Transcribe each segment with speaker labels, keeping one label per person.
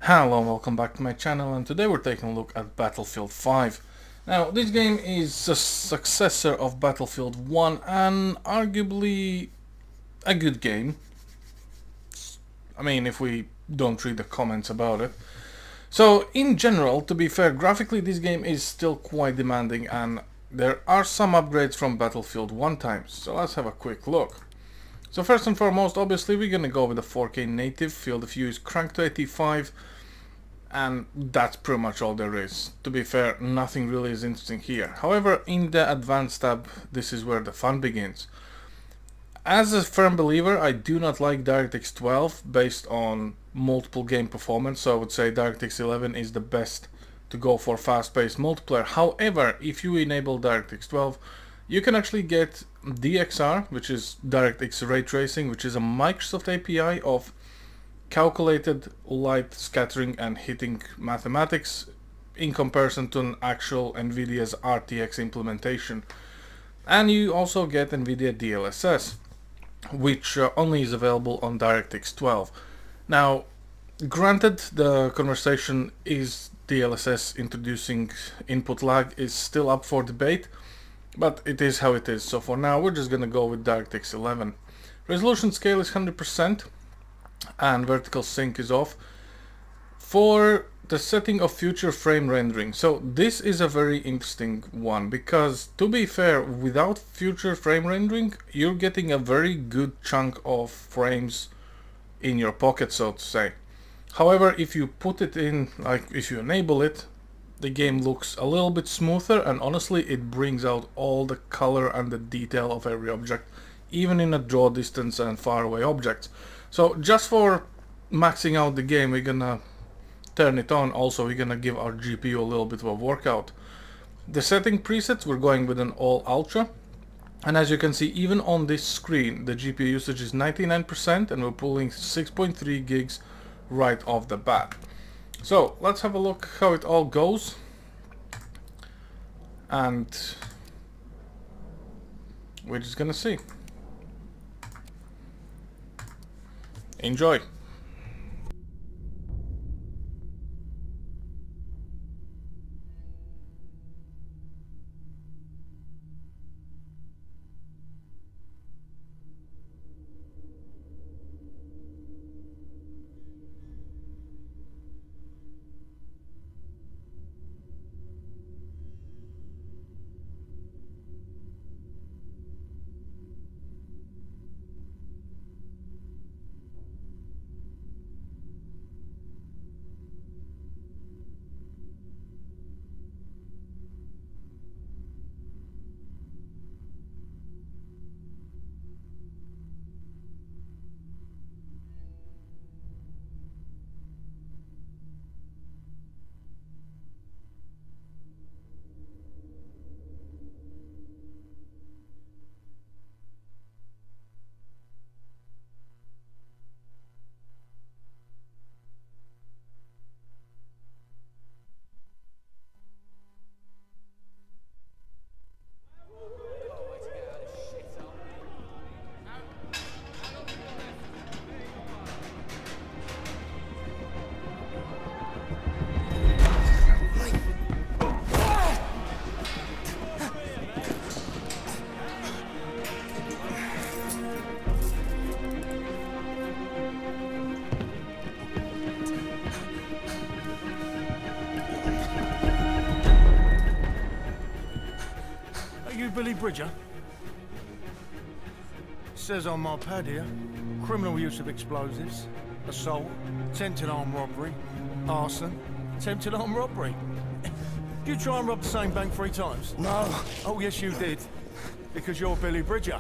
Speaker 1: Hello and welcome back to my channel, and today we're taking a look at Battlefield 5. Now, this game is a successor of Battlefield 1 and arguably a good game. I mean, if we don't read the comments about it. So, in general, to be fair, graphically this game is still quite demanding and there are some upgrades from Battlefield 1 times. So let's have a quick look. So first and foremost, obviously we're gonna go with a 4K native. Field of view is cranked to 85, and that's pretty much all there is. To be fair, nothing really is interesting here. However, in the advanced tab, this is where the fun begins. As a firm believer, I do not like DirectX 12 based on multiple game performance, so I would say DirectX 11 is the best to go for fast-paced multiplayer. However, if you enable DirectX 12, you can actually get DXR, which is DirectX Ray Tracing, which is a Microsoft API of calculated light scattering and hitting mathematics in comparison to an actual NVIDIA's RTX implementation. And you also get NVIDIA DLSS, which only is available on DirectX 12. Now, granted, the conversation is DLSS introducing input lag is still up for debate, but it is how it is. So for now, we're just gonna go with DirectX 11. Resolution scale is 100%, and vertical sync is off. For the setting of future frame rendering, so this is a very interesting one, because to be fair, without future frame rendering, you're getting a very good chunk of frames in your pocket, so to say. However, if you put it in, like if you enable it, the game looks a little bit smoother, and honestly it brings out all the color and the detail of every object, even in a draw distance and far away objects. So just for maxing out the game, we're gonna turn it on. Also, we're gonna give our GPU a little bit of a workout. The setting presets, we're going with an all ultra, and as you can see, even on this screen, the GPU usage is 99%, and we're pulling 6.3 gigs right off the bat. So let's have a look how it all goes, and we're just gonna see. Enjoy.
Speaker 2: Billy Bridger? Says on my pad here, criminal use of explosives, assault, attempted armed robbery, arson, attempted armed robbery. Did you try and rob the same bank 3 times?
Speaker 3: No.
Speaker 2: Oh, yes, you did. Because you're Billy Bridger.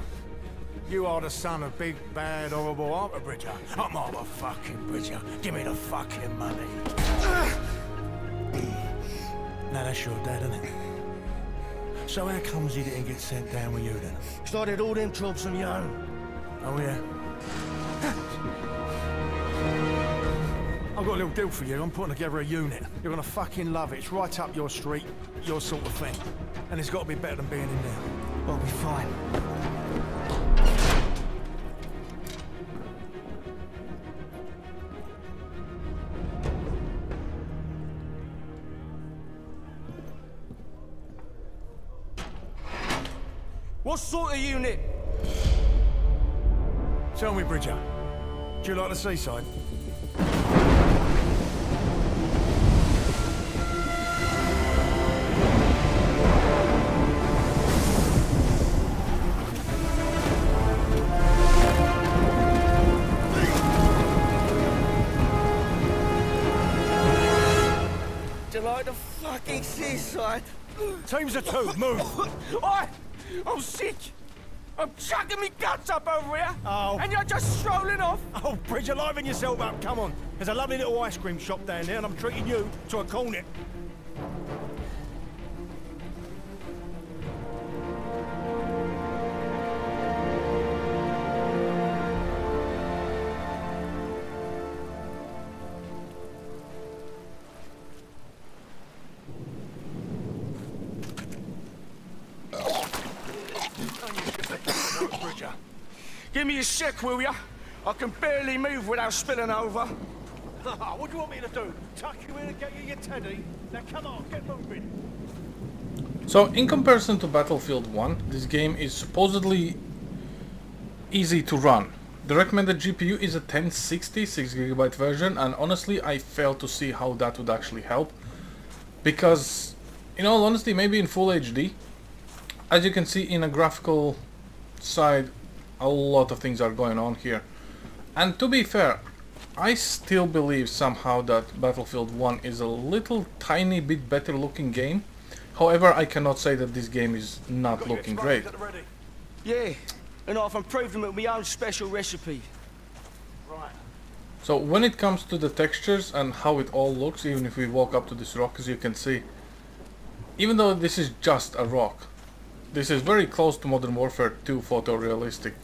Speaker 2: You are the son of big, bad, horrible Arthur Bridger. I'm Arthur fucking Bridger. Give me the fucking money. Now that's your dad, isn't it? So how comes he didn't get sent down with you then?
Speaker 3: Because I did all them jobs on your own.
Speaker 2: Oh yeah? I've got a little deal for you. I'm putting together a unit. You're gonna fucking love it. It's right up your street, your sort of thing. And it's got to be better than being in there.
Speaker 3: I'll be fine. What sort of unit?
Speaker 2: Tell me, Bridger, do you like the seaside?
Speaker 3: Do you like the fucking seaside?
Speaker 2: Teams of two, move!
Speaker 3: Oi! I'm sick! I'm chucking me guts up over here!
Speaker 2: Oh.
Speaker 3: And you're just strolling off!
Speaker 2: Oh, Bridger, liven yourself up, come on. There's a lovely little ice cream shop down there and I'm treating you to a cornet.
Speaker 3: Bridger. Give me a sec, will ya? I can barely move without spilling over.
Speaker 2: What do you want me to do? Tuck you in and get you your teddy? Now come on, get moving.
Speaker 1: So in comparison to Battlefield 1, this game is supposedly easy to run. The recommended GPU is a 1060 6GB version, and honestly I fail to see how that would actually help. Because, in all honesty, maybe in full HD, as you can see in a graphical side, a lot of things are going on here. And to be fair, I still believe somehow that Battlefield 1 is a little tiny bit better looking game. However, I cannot say that this game is not looking great.
Speaker 3: Yeah, and I've improved them with my own special recipe.
Speaker 2: Right.
Speaker 1: So when it comes to the textures and how it all looks, even if we walk up to this rock, as you can see, even though this is just a rock, this is very close to Modern Warfare 2 photorealistic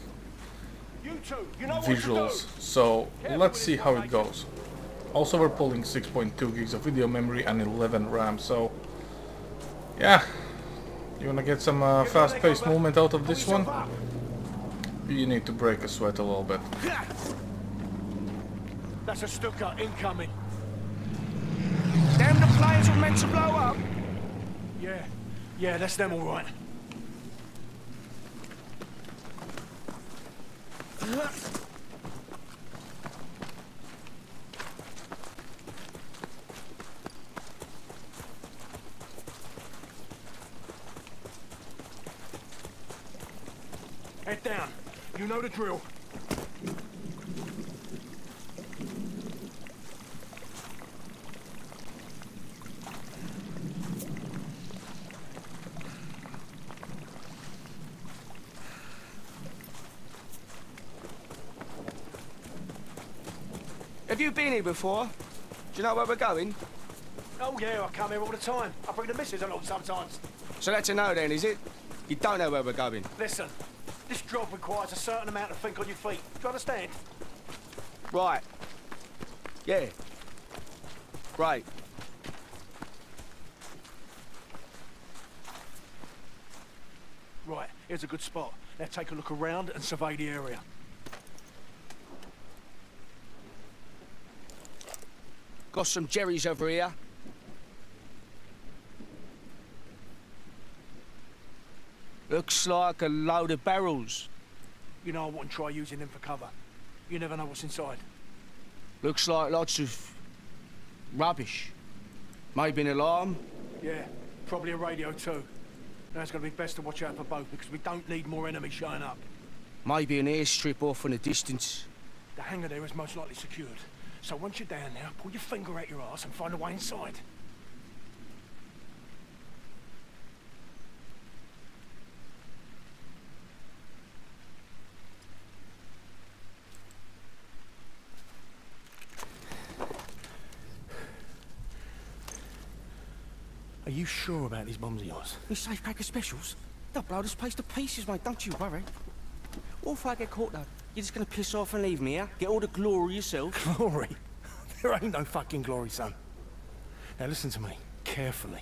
Speaker 2: You two, you know
Speaker 1: visuals. So let's see how it goes. Also, we're pulling 6.2 gigs of video memory and 11 RAM, so yeah, you wanna get some fast-paced movement out of this one? You need to break a sweat a little bit.
Speaker 2: That's a Stuka incoming.
Speaker 3: Damn, the planes were meant to blow up.
Speaker 2: Yeah, that's them all right. Head down. You know the drill.
Speaker 3: Have you been here before? Do you know where we're going?
Speaker 2: Oh yeah, I come here all the time. I bring the missus along sometimes.
Speaker 3: So that's a no then, is it? You don't know where we're going?
Speaker 2: Listen, this job requires a certain amount of think on your feet. Do you understand?
Speaker 3: Right. Yeah. Right.
Speaker 2: Right, here's a good spot. Now take a look around and survey the area.
Speaker 3: Got some jerrys over here. Looks like a load of barrels.
Speaker 2: You know I wouldn't try using them for cover. You never know what's inside.
Speaker 3: Looks like lots of rubbish. Maybe an alarm.
Speaker 2: Yeah, probably a radio too. Now it's going to be best to watch out for both because we don't need more enemies showing up.
Speaker 3: Maybe an airstrip off in the distance.
Speaker 2: The hangar there is most likely secured. So once you're down there, pull your finger out your arse and find a way inside. Are you sure about these bombs of yours?
Speaker 3: These safe pack of specials? They'll blow this place to pieces, mate, don't you worry. What if I get caught, though? You're just gonna piss off and leave me, yeah? Get all the glory yourself?
Speaker 2: Glory? There ain't no fucking glory, son. Now listen to me, carefully.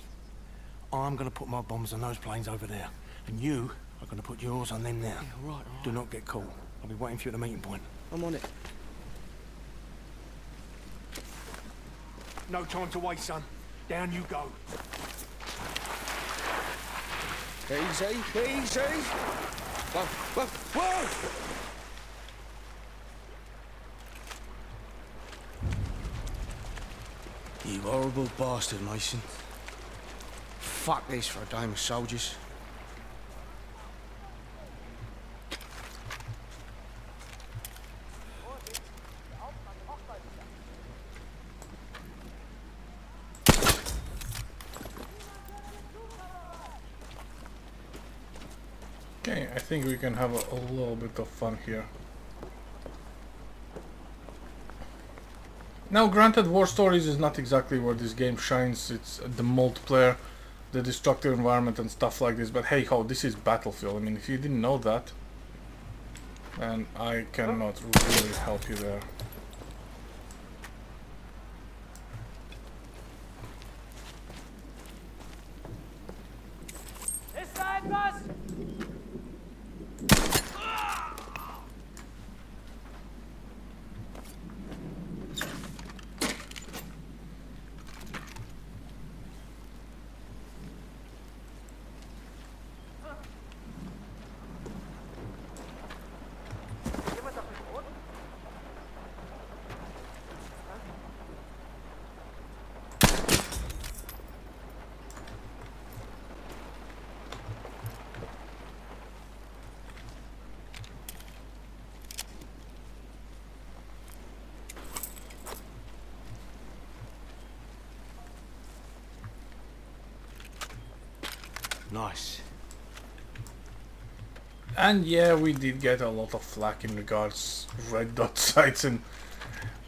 Speaker 2: I'm gonna put my bombs on those planes over there. And you are gonna put yours on them now.
Speaker 3: Yeah, all right.
Speaker 2: Do not get caught. I'll be waiting for you at the meeting point.
Speaker 3: I'm on it.
Speaker 2: No time to waste, son. Down you go.
Speaker 3: Easy, easy. Whoa, whoa, whoa! You horrible bastard, Mason. Fuck this for a game of soldiers.
Speaker 1: Okay, I think we can have a little bit of fun here. Now, granted, War Stories is not exactly where this game shines. It's the multiplayer, the destructive environment and stuff like this, but hey ho, this is Battlefield. I mean, if you didn't know that, then I cannot really help you there.
Speaker 4: Ist da etwas?
Speaker 3: Nice.
Speaker 1: And yeah, we did get a lot of flack in regards red dot sights in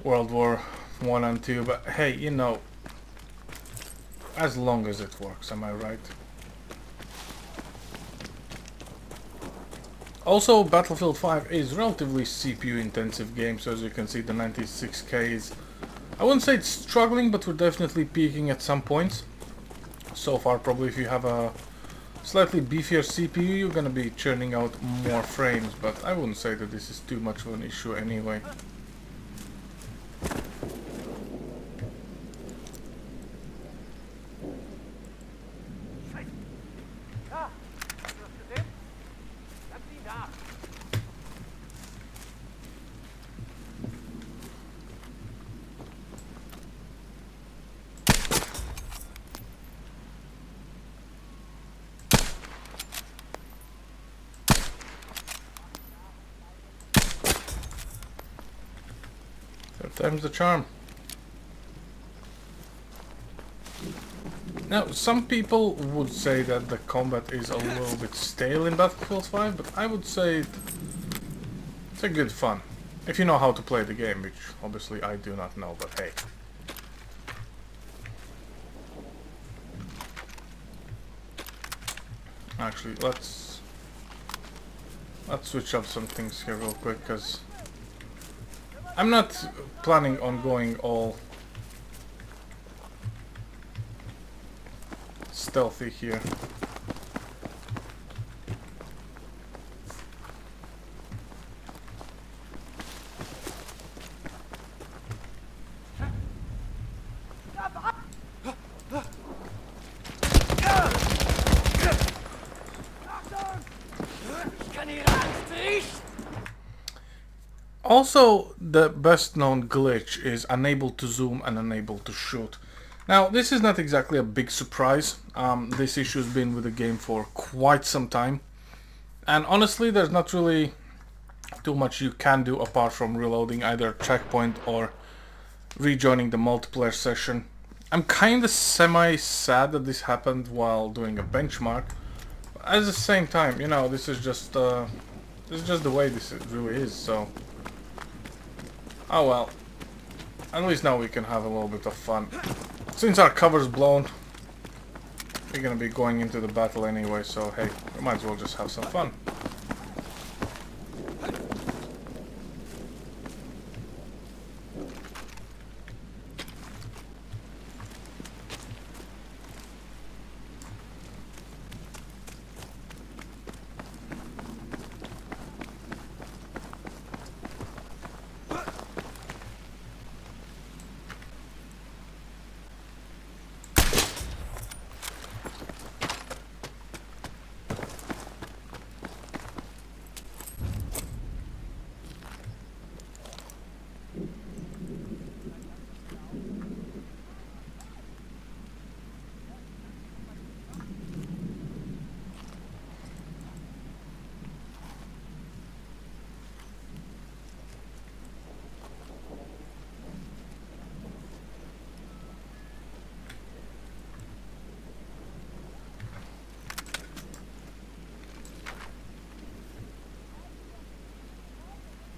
Speaker 1: World War I and 2, but hey, you know, as long as it works, am I right? Also, Battlefield 5 is relatively CPU intensive game, so as you can see the 96K is, I wouldn't say it's struggling, but we're definitely peaking at some points. So far, probably if you have a slightly beefier CPU, you're gonna be churning out more frames, but I wouldn't say that this is too much of an issue anyway.
Speaker 4: Da! Hast du das gesehen? Lass ihn da!
Speaker 1: Third time's the charm. Now, some people would say that the combat is a little bit stale in Battlefield 5, but I would say it's a good fun. If you know how to play the game, which obviously I do not know, but hey. Actually, let's switch up some things here real quick, because I'm not planning on going all stealthy here. Also, the best known glitch is unable to zoom and unable to shoot. Now, this is not exactly a big surprise. This issue has been with the game for quite some time. And honestly, there's not really too much you can do apart from reloading either checkpoint or rejoining the multiplayer session. I'm kinda semi-sad that this happened while doing a benchmark. At the same time, you know, this is just the way this really is, so... Oh well. At least now we can have a little bit of fun. Since our cover's blown, we're gonna be going into the battle anyway, so hey, we might as well just have some fun.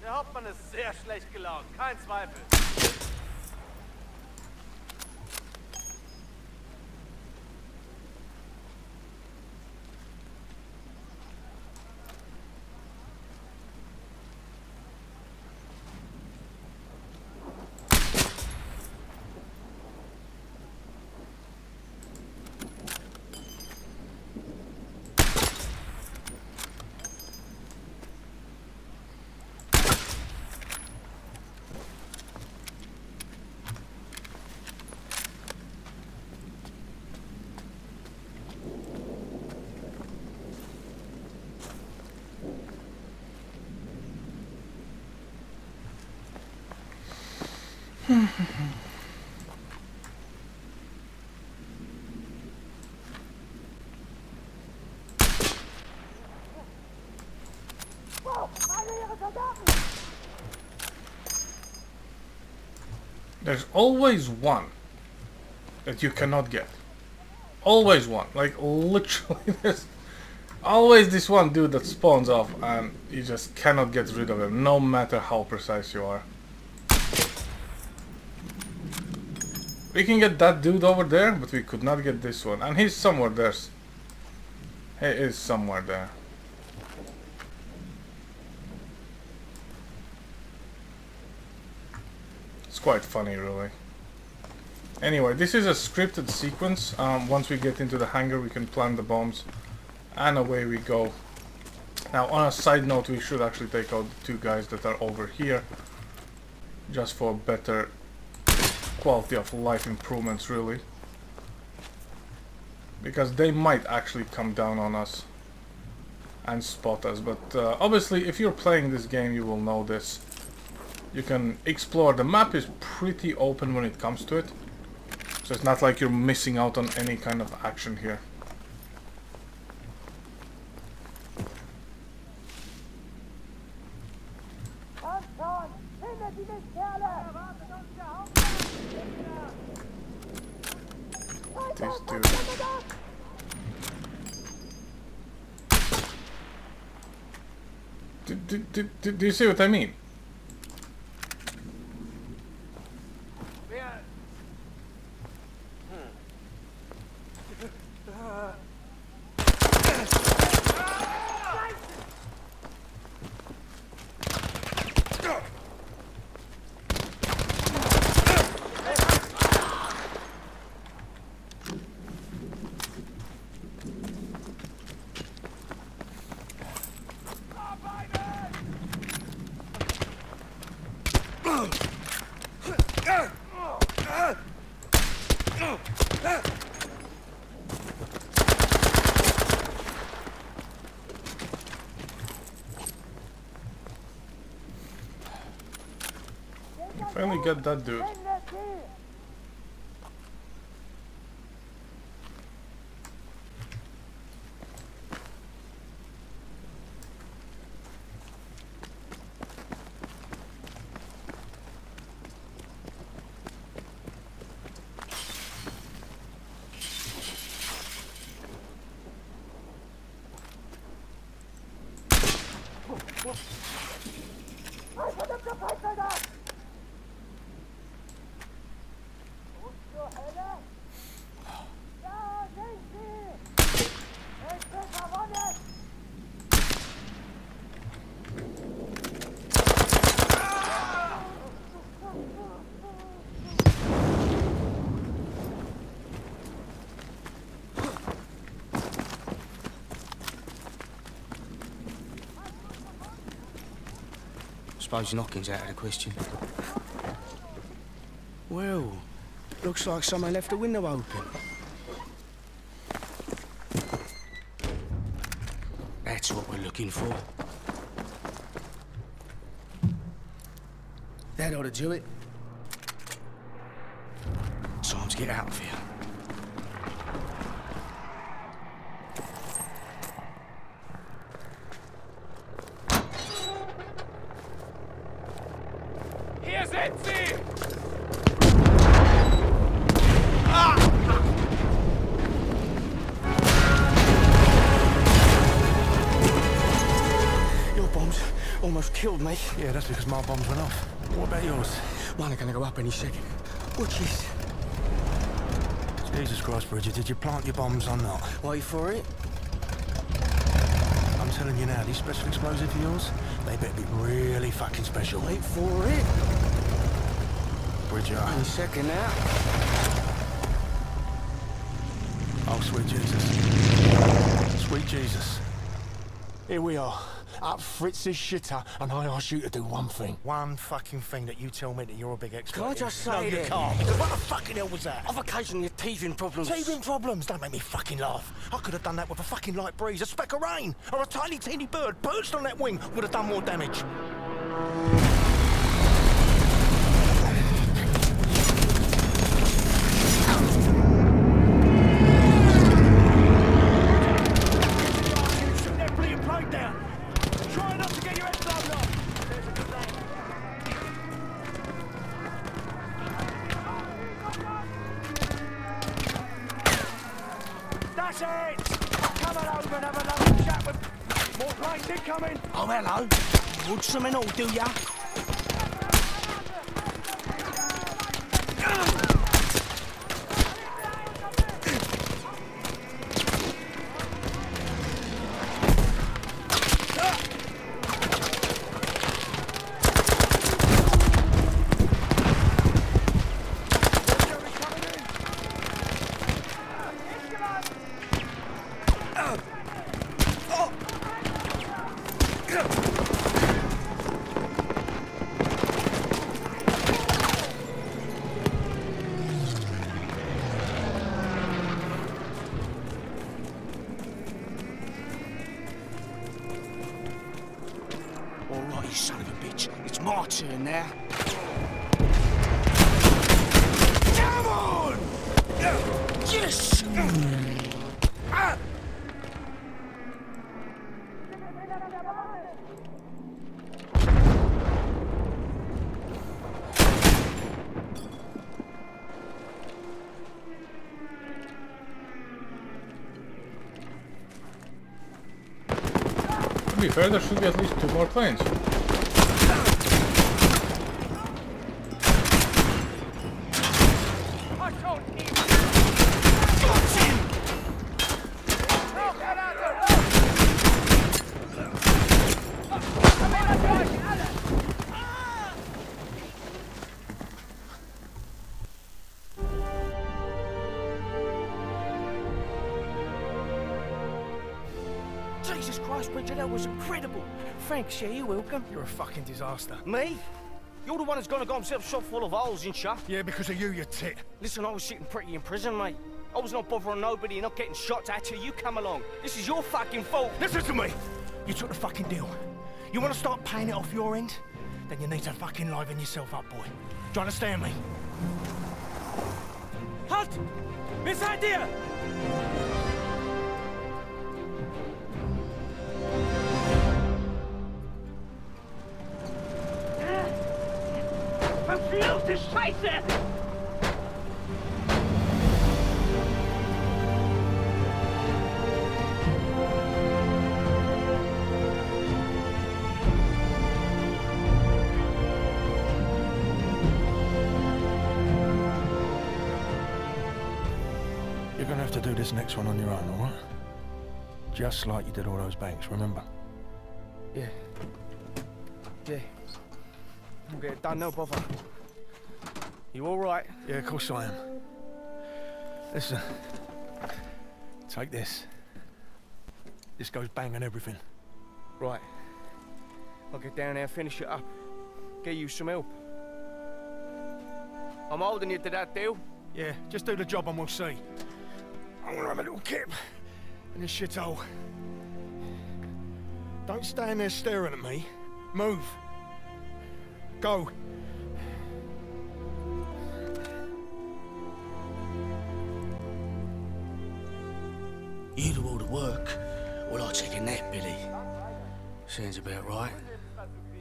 Speaker 4: Der Hauptmann ist sehr schlecht gelaunt, kein Zweifel.
Speaker 1: There's always one that you cannot get. Always one. Like, literally, there's always this one dude that spawns off and you just cannot get rid of him, no matter how precise you are. We can get that dude over there, but we could not get this one. And he's somewhere there. He is somewhere there. It's quite funny, really. Anyway, this is a scripted sequence. Once we get into the hangar, we can plant the bombs. And away we go. Now, on a side note, we should actually take out the two guys that are over here. Just for better quality of life improvements, really. Because they might actually come down on us and spot us. But obviously, if you're playing this game, you will know this. You can explore. The map is pretty open when it comes to it. So it's not like you're missing out on any kind of action here. This dude. Do you see what I mean? Finally get that dude.
Speaker 3: Suppose knocking's out of the question. Well, looks like someone left the window open. That's what we're looking for. That ought to do it. Time to get out of here.
Speaker 4: Hier sind sie!
Speaker 3: Your bombs almost killed me. mate.
Speaker 2: Yeah, that's because my bombs went off. What about yours?
Speaker 3: Mine are gonna go up any second. Watch this.
Speaker 2: Jesus Christ, Bridget, did you plant your bombs or not?
Speaker 3: Wait for it.
Speaker 2: I'm telling you now, these special explosives of yours, they better be really fucking special.
Speaker 3: Wait for it.
Speaker 2: Bridget.
Speaker 3: Any second now.
Speaker 2: Oh, sweet Jesus. Sweet Jesus. Here we are, at Fritz's shitter, and I ask you to do one thing. One fucking thing that you tell me that you're a big expert
Speaker 3: Can I
Speaker 2: in.
Speaker 3: just say
Speaker 2: No, you
Speaker 3: that-
Speaker 2: can't. Because what the fucking hell was that?
Speaker 3: I've occasionally had teething problems.
Speaker 2: Teething problems? Don't make me fucking laugh. I could have done that with a fucking light breeze, a speck of rain, or a tiny, teeny bird perched on that wing would have done more damage.
Speaker 4: That's it! Come on over and have a lovely chat with... More planes incoming!
Speaker 3: Oh, hello. Would something all do ya? All right, you son of a bitch. It's my turn now. Come on! Yes!
Speaker 1: To be fair, there should be at least 2 more planes.
Speaker 4: I told him!
Speaker 3: Jesus Christ, Bridget, that was incredible. Thanks, yeah, you're welcome.
Speaker 2: You're a fucking disaster.
Speaker 3: Me? You're the one who's gonna got himself shot full of holes and shit.
Speaker 2: Yeah, because of you, you tit.
Speaker 3: Listen, I was sitting pretty in prison, mate. I was not bothering nobody and not getting shot at till you come along. This is your fucking fault.
Speaker 2: Listen to me. You took the fucking deal. You want to start paying it off your end? Then you need to fucking liven yourself up, boy. Do you understand me?
Speaker 3: Halt! Wer seid ihr?
Speaker 4: Verfluchte Scheiße!
Speaker 2: You're gonna have to do this next one on your own, all right? Just like you did all those banks, remember?
Speaker 3: Yeah. Yeah. We'll get it done, no bother. You all right?
Speaker 2: Yeah, of course I am. Listen. Take this. This goes bang on everything.
Speaker 3: Right. I'll get down there, finish it up. Get you some help. I'm holding you to that deal.
Speaker 2: Yeah, just do the job and we'll see. I'm gonna have a little kip in this shithole. Don't stand there staring at me. Move. Go.
Speaker 3: You do all the work, well, I'll take a nap, Billy. Sounds about right.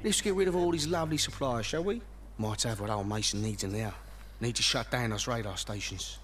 Speaker 3: Let's get rid of all these lovely supplies, shall we? Might have what old Mason needs in there. Need to shut down those radar stations.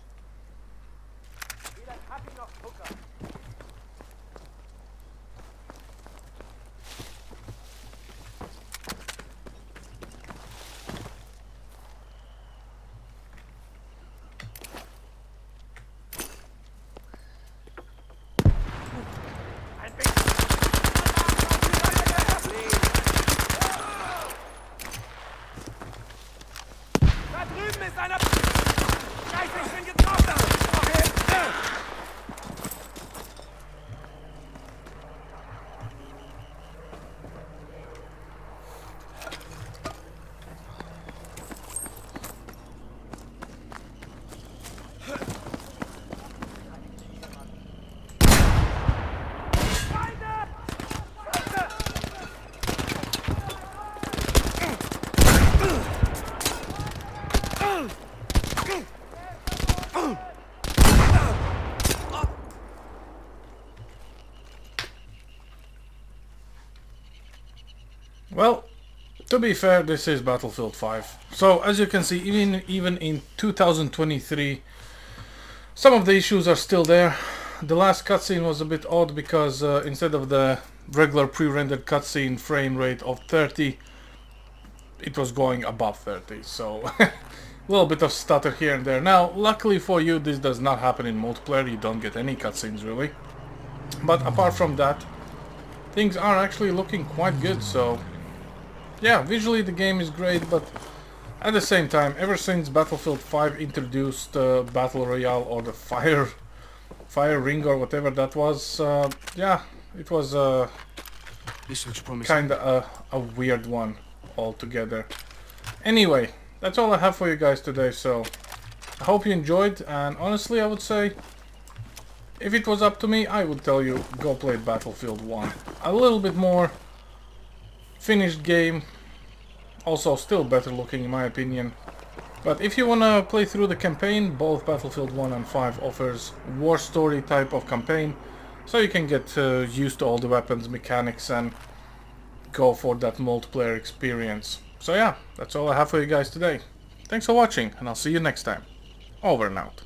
Speaker 1: Well, to be fair, this is Battlefield 5. So, as you can see, even in 2023, some of the issues are still there. The last cutscene was a bit odd because instead of the regular pre-rendered cutscene frame rate of 30, it was going above 30, so a little bit of stutter here and there. Now, luckily for you, this does not happen in multiplayer. You don't get any cutscenes really. But apart from that, things are actually looking quite good, so yeah, visually the game is great, but at the same time, ever since Battlefield 5 introduced Battle Royale or the Fire Ring or whatever that was, yeah, it was
Speaker 3: This looks promising.
Speaker 1: kinda a weird one altogether. Anyway, that's all I have for you guys today, so I hope you enjoyed, and honestly I would say, if it was up to me, I would tell you, go play Battlefield 1. A little bit more finished game, also still better looking in my opinion. But if you wanna play through the campaign, both Battlefield 1 and 5 offers war story type of campaign, so you can get used to all the weapons mechanics and go for that multiplayer experience. So yeah, that's all I have for you guys today. Thanks for watching, and I'll see you next time. Over and out.